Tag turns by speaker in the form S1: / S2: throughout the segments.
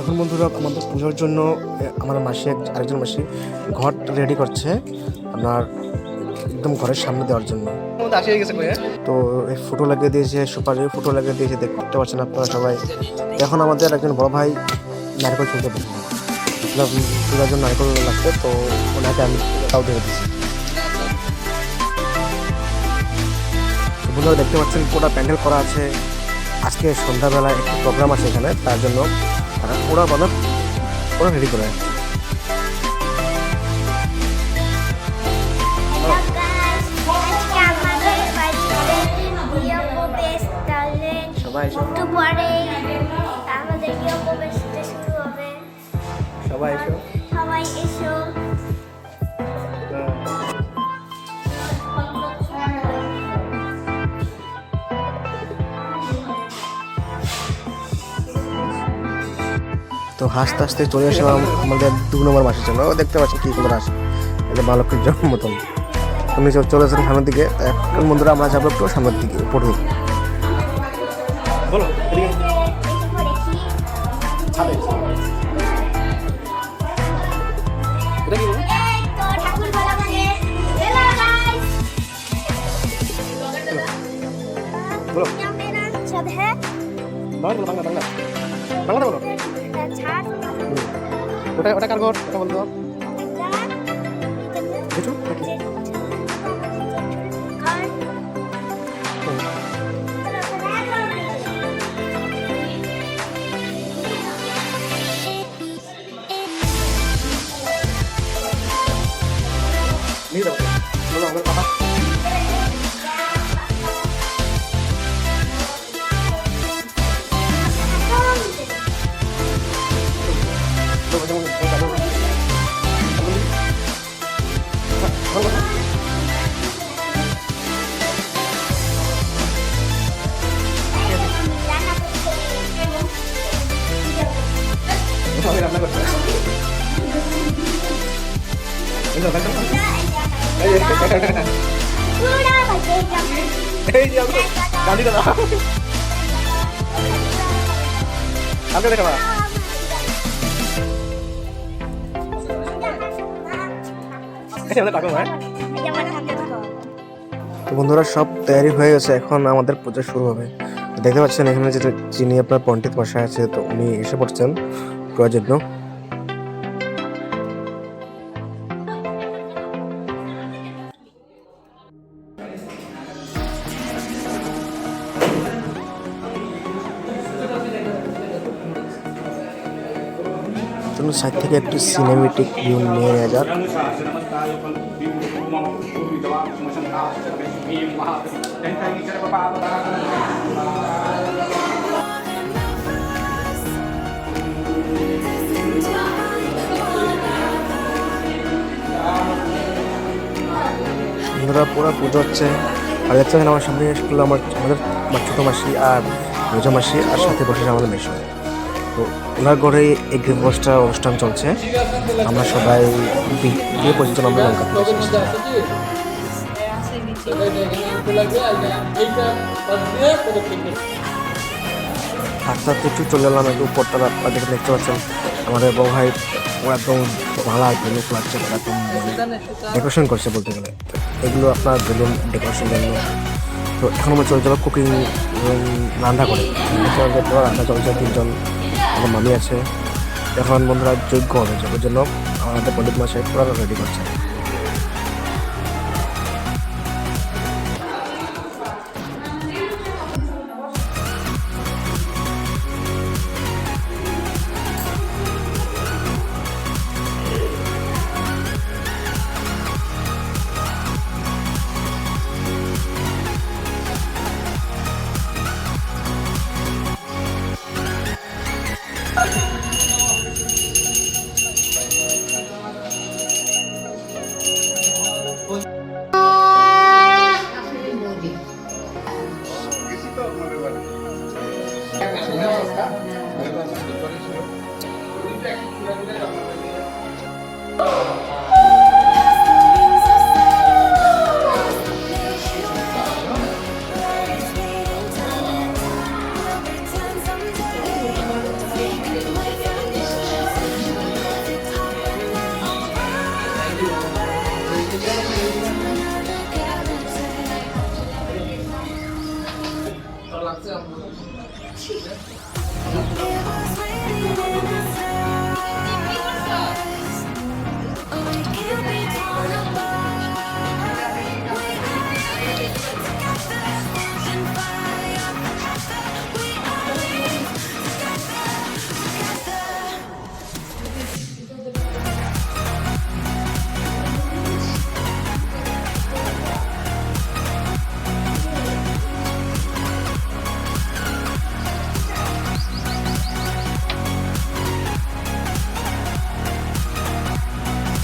S1: এখন বন্ধুরা আমাদের পুজোর জন্য আমার মাসি আরেকজন মাসি ঘর রেডি করছে আপনার একদম ঘরের সামনে দেওয়ার জন্য। তো এই ফুটো লাগিয়ে দিয়েছে, সুপারির ফুটো লাগিয়ে দিয়েছে, দেখতে পাচ্ছেন আপনারা সবাই। এখন আমাদের একজন বড় ভাই নারকেল ছুলতে বসে, চুলার জন্য নারকেল লাগছে, তো ওনাকে আমি তাও দিয়ে দিচ্ছি। বন্ধুরা দেখতে পাচ্ছেন পুরো প্যান্ডেল করা আছে। আজকে সন্ধ্যাবেলা একটি প্রোগ্রাম আছে এখানে, তার জন্য তারা পুরো রেডি করে রাখছে। সবাই এসো। তো হাসতে হাসতে চলে আসলাম আমাদের 2 নম্বর মাসের জন্য। দেখতে পাচ্ছি কি করে আসে, এটা মা লক্ষ্মীর জন্ম মতন। উনি চলেছেন সামনের দিকে, এখন বন্ধুরা আমরা যাবো একটু সামনের দিকে উপরে। বলো বাংলা বলো। ওটা কার ঘর, ওটা বলতো আমার বাবা। রান্না করতে বন্ধুরা সব তৈরি হয়ে গেছে, এখন আমাদের পূজা শুরু হবে। দেখতে পাচ্ছেন এখানে যেটা যিনি আপনার পণ্ডিত মশাই আছে, তো উনি এসে পড়ছেন পূজার জন্য। সাইড থেকে একটু সিনেমেটিক ভিউ নিয়ে নেওয়া যাক। পুরো পুজো হচ্ছে, আর দেখতে আমার সামনে স্কুল আমাদের ছোটো মাসি আর মেজো মাসি, আর সাথে বসে আমাদের মেশো। তো ওনার ঘরে এই গ্রিন বক্সটা অনুষ্ঠান চলছে। আমরা সবাই বিয়ে পর্যন্ত আমরা লঙ্কা আস্তে আস্তে একটু চলে এলাম একটু উপরতলা। দেখতে পাচ্ছেন আমাদের বউ ভাই ও একদম ভালো বেলুন লাগছে, একদম ডেকোরেশন করছে বলতে গেলে। এগুলো আপনার বেলুন ডেকোরেশন জন্য। তো এখন আমরা চলে যাবো কুকিং, রান্না করে। রান্না চলছে, 3 জন আমার মামি আছে। এখন বন্ধুরা যোগ্য হবে, যোগ্যের জন্য আমাদের পণ্ডিত মশাই পুরো রেডি করছে।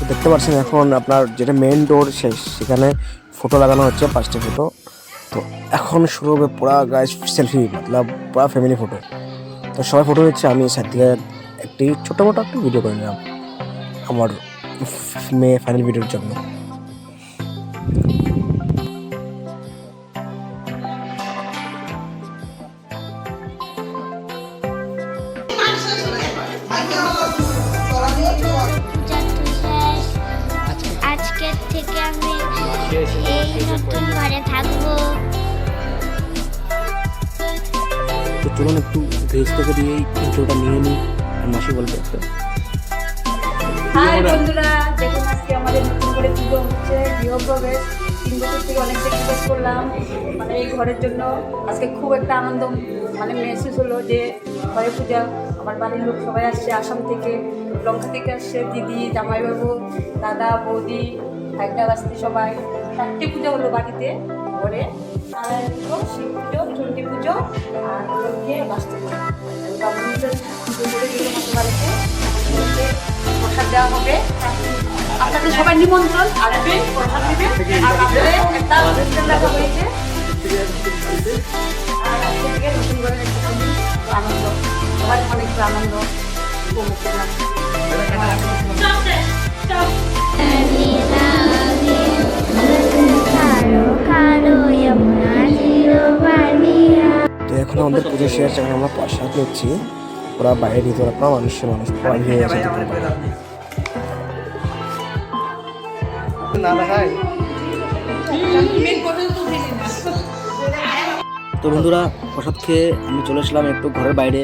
S1: তো দেখতে পাচ্ছেন এখন আপনার যেটা মেইন ডোর শেষ, সেখানে ফটো লাগানো হচ্ছে 5টি ফটো। তো এখন শুরু হবে পুরা গাইস সেলফি, মতলব পুরা ফ্যামিলি ফটো। তো সবাই ফটো নিচ্ছে, আমি সাইড থেকে একটি ছোটো মোটো একটু ভিডিও করে নিলাম আমার মেয়ে ফাইনাল ভিডিওর জন্য।
S2: আজকের থেকে আমি এই নতুন ঘরে থাকবো।
S1: তো চলুন একটু ভেজ থেকে দিয়ে ইন্ট্রোটা নিয়ে নিই, আর মাসি বলবে একটা।
S3: হাই বন্ধুরা, দেখুন আজকে আমাদের নতুন করে পুজো হচ্ছে, গৃহপ্রবেশ। 3 বছর থেকে অনেক স্যাক্রিফাইস করলাম মানে এই ঘরের জন্য। আজকে খুব একটা আনন্দ মানে মেহসুস হলো যে ঘরে পূজা। আমার বাড়ির লোক সবাই আসছে, আসাম থেকে, লঙ্কা থেকে আসছে, দিদি, জামাইবাবু, দাদা, বৌদি, ভাইটা বাস্তি, সবাই। 4টে পুজো হলো বাড়িতে, ঘরে নারায়ণ পুজো, শিব পুজো, চণ্ডী পুজো, আর গিয়ে বাস্তি পুজো। পুজো করে দিল আমাদের বাড়িতে। প্রসাদ দেওয়া হবে, আপনাদের সবাই নিমন্ত্রণ, আসবেন, প্রসাদ দিবেন। আর আপনাদের একটা অনুষ্ঠান রাখা হয়েছে, আর আজকে থেকে নতুন করে একটা আনন্দ, সবাই অনেক আনন্দ উপভোগ করলাম।
S1: তো এখন আমাদের পুজো শেষ, এখন আমরা প্রসাদ নিচ্ছি। ওরা বাইরে ভিতরে আপনার মানুষ পুরা ভিড় হয়ে গেছে। তো বন্ধুরা, প্রসাদ খেয়ে আমি চলে আসলাম একটু ঘরের বাইরে,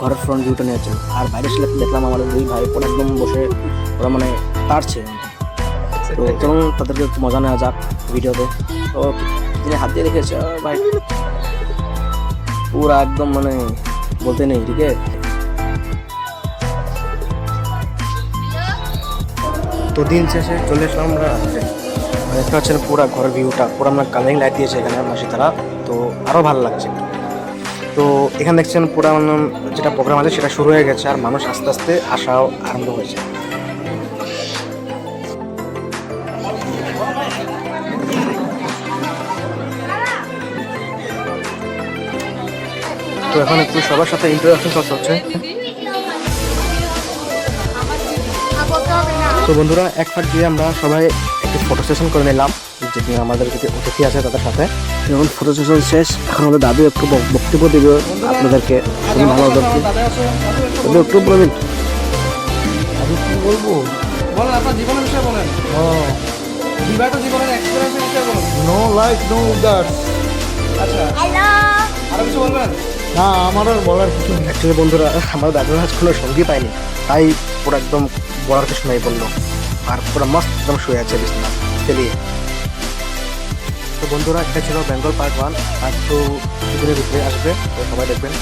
S1: ঘরের ফ্রন্ট ভিউটা নিয়ে আছে। আর বাইরে এসে দেখলাম আমাদের 2 ভাই ওরা একদম বসে ওরা মানে পারছে। তো চলুন তাদেরকে একটু মজা নেওয়া যাক ভিডিওতে। তো তিনি হাত দিয়ে রেখেছে ভাই, পুরা একদম মানে বলতে নেই, ঠিক আছে। তো দিন শেষে চলে আসলাম আমরা রাত্রে। দেখতে পাচ্ছেন পুরা ঘরের ভিউটা, পুরো আমরা কালারিং লাইট দিয়েছে এখানে মাসি তারা, তো আরও ভালো লাগছে। তো এখানে দেখছেন পুরা যেটা প্রোগ্রাম আছে সেটা শুরু হয়ে গেছে, আর মানুষ আস্তে আস্তে আসাও আরম্ভ হয়েছে। তো এখন একটু সবার সাথে ইন্টারাকশন চলছে। তো বন্ধুরা, এক ফাট দিয়ে আমরা সবাই একটু ফটো সেশন করে নিলাম, যেটি আমাদের যদি অতিথি আছে তাদের সাথে। এখন ফটো সেশন শেষ, এখন আমাদের দাদু একটু বক্তব্য দেবে আপনাদেরকে। তুমি ভালো একটু বলবেন,
S4: আমি কি বলবো? বলেন, আপনার জীবনের বিষয়ে বলেন। বিবাহিত জীবনের এক্সপিরিয়েন্সের বিষয়ে বলুন। No life no guards. আচ্ছা, আরো কিছু বলবেন? না, আমার আর বলার কিছু নেই।
S1: অ্যাকচুয়ালি বন্ধুরা, আমার দাদুর কাছে কোনো সঙ্গী পাইনি, তাই পুরো একদম বলার কিছু নাই বললো, আর পুরো মস্ত একদম শুয়ে আছে বিছানা চালিয়ে। তো বন্ধুরা, এটা ছিল বেঙ্গল পার্ট 1। আর তো কিছুদিনের ভিতরে আসবে, তো সবাই দেখবেন।